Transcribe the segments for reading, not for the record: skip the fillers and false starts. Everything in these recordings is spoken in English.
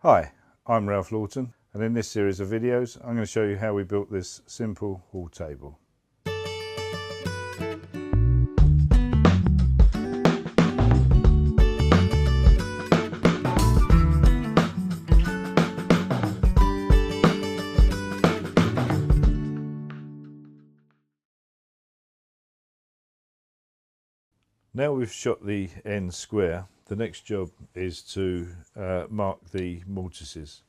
Hi, I'm Ralph Lawton, and in this series of videos I'm going to show you how we built this simple hall table. Now we've shot the end square, the next job is to mark the mortices.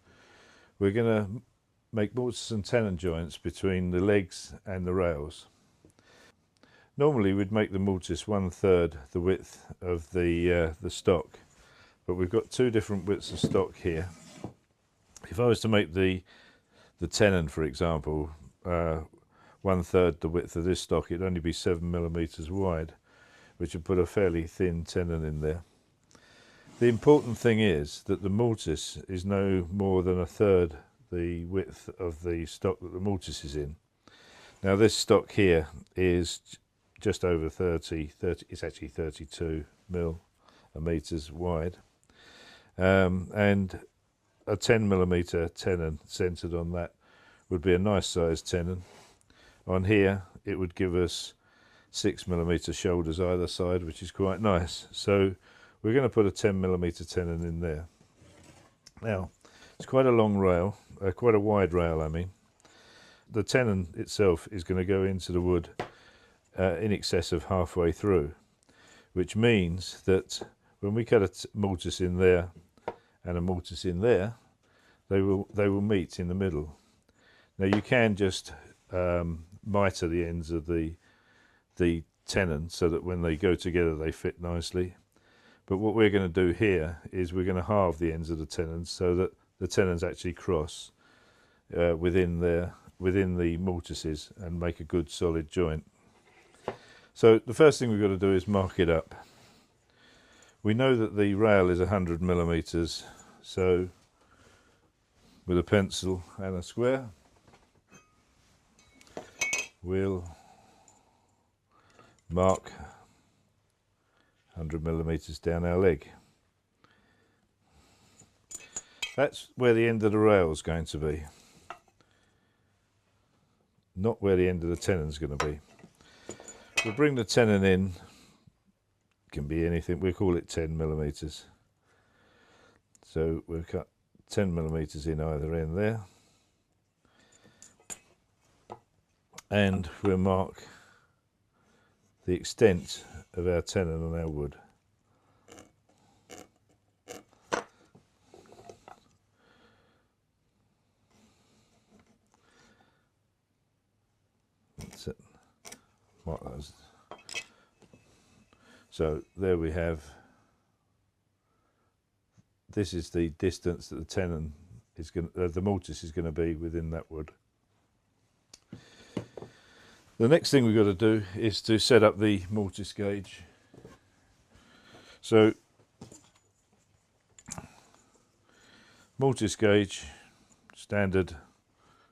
We're going to make mortise and tenon joints between the legs and the rails. Normally we'd make the mortise 1/3 the width of the stock, but we've got two different widths of stock here. If I was to make the tenon, for example, 1/3 the width of this stock, it'd only be 7mm wide, which would put a fairly thin tenon in there. The important thing is that the mortise is no more than 1/3 the width of the stock that the mortise is in. Now this stock here is just over 30, it's actually 32 millimeters wide, and a 10mm tenon centered on that would be a nice sized tenon. On here it would give us 6mm shoulders either side, which is quite nice. So we're going to put a 10mm tenon in there. Now it's quite a long rail, quite a wide rail I mean. The tenon itself is going to go into the wood in excess of halfway through, which means that when we cut a mortise in there and a mortise in there, they will meet in the middle. Now you can just miter the ends of the tenon so that when they go together they fit nicely, but what we're going to do here is we're going to halve the ends of the tenons so that the tenons actually cross within the mortices and make a good solid joint. So the first thing we've got to do is mark it up. We know that the rail is 100mm, so with a pencil and a square we'll mark 100mm down our leg. That's where the end of the rail is going to be, not where the end of the tenon is going to be. We'll bring the tenon in, it can be anything, we'll call it 10mm. So we'll cut 10mm in either end there, and we'll mark the extent of our tenon on our wood. That's it. Mark those. So there we have, this is the distance that the tenon is going the mortise is going to be within that wood. The next thing we've got to do is to set up the mortise gauge. So mortise gauge, standard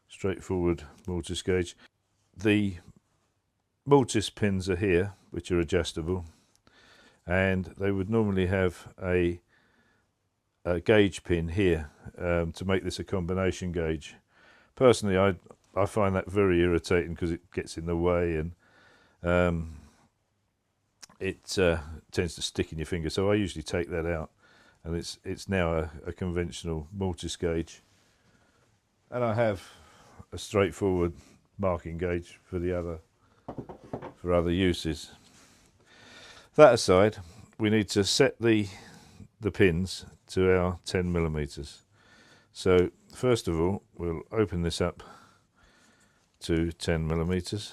straightforward mortise gauge. The mortise pins are here, which are adjustable, and they would normally have a gauge pin here to make this a combination gauge. Personally, I find that very irritating because it gets in the way and it tends to stick in your finger. So I usually take that out, and it's now a conventional mortise gauge. And I have a straightforward marking gauge for other uses. That aside, we need to set the pins to our 10mm. So first of all, we'll open this up to 10mm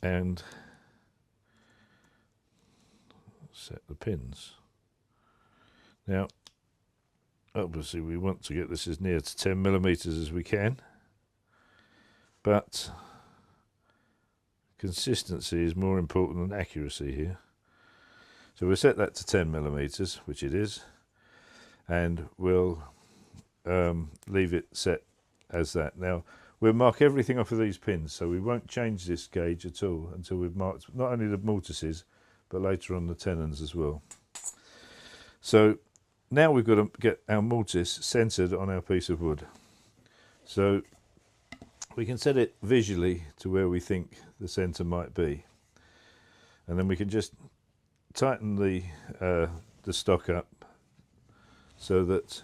and set the pins. Now obviously we want to get this as near to 10mm as we can, but consistency is more important than accuracy here. So we'll set that to 10mm, which it is, and we'll leave it set as that. Now we'll mark everything off of these pins, so we won't change this gauge at all until we've marked not only the mortices but later on the tenons as well. So now we've got to get our mortise centered on our piece of wood. So we can set it visually to where we think the center might be, and then we can just tighten the stock up so that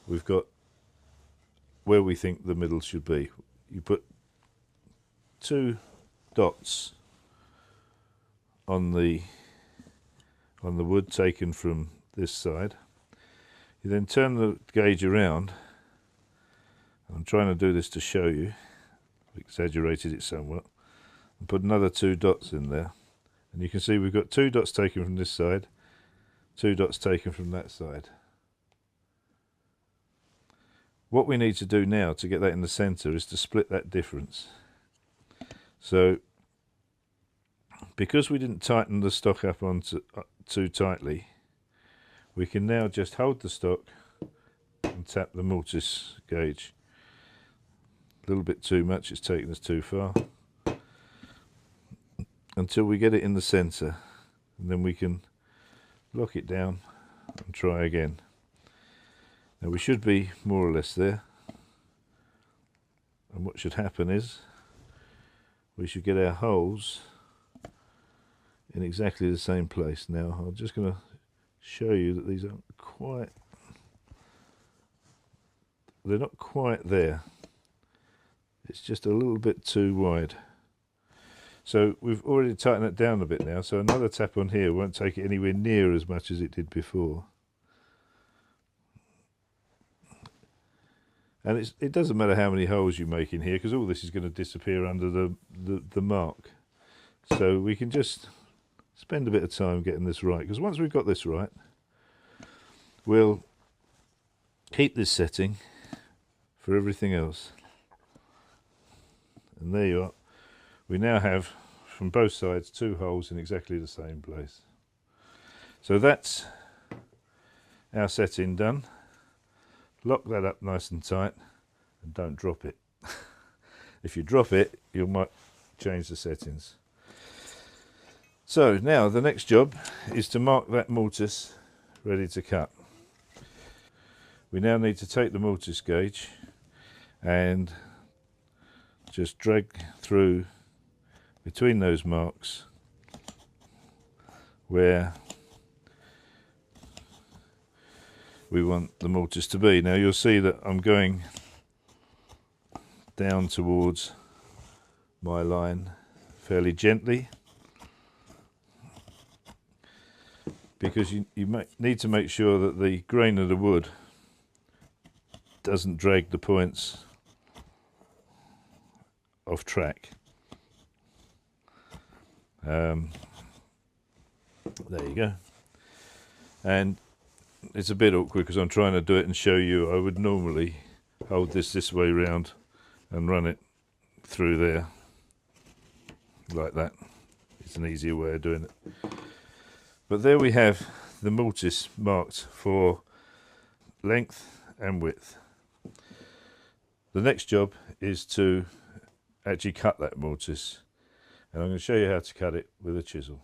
we've got where we think the middle should be. You put 2 dots on the wood taken from this side. You then turn the gauge around. I'm trying to do this to show you, I've exaggerated it somewhat, and put another 2 dots in there, and you can see we've got 2 dots taken from this side, 2 dots taken from that side. What we need to do now to get that in the center is to split that difference. So because we didn't tighten the stock up on too tightly, we can now just hold the stock and tap the mortise gauge. A little bit too much, it's taken us too far, until we get it in the center, and then we can lock it down and try again. Now we should be more or less there, and what should happen is we should get our holes in exactly the same place. Now I'm just going to show you that these aren't quite, they're not quite there. It's just a little bit too wide. So we've already tightened it down a bit now, so another tap on here won't take it anywhere near as much as it did before. And it doesn't matter how many holes you make in here, because all this is going to disappear under the mark. So we can just spend a bit of time getting this right, because once we've got this right, we'll keep this setting for everything else. And there you are. We now have, from both sides, 2 holes in exactly the same place. So that's our setting done. Lock that up nice and tight, and don't drop it. If you drop it, you might change the settings. So now the next job is to mark that mortise ready to cut. We now need to take the mortise gauge and just drag through between those marks where we want the mortise to be. Now you'll see that I'm going down towards my line fairly gently, because you need to make sure that the grain of the wood doesn't drag the points off track. There you go. And it's a bit awkward because I'm trying to do it and show you. I would normally hold this way round and run it through there like that. It's an easier way of doing it. But there we have the mortise marked for length and width. The next job is to actually cut that mortise, and I'm going to show you how to cut it with a chisel.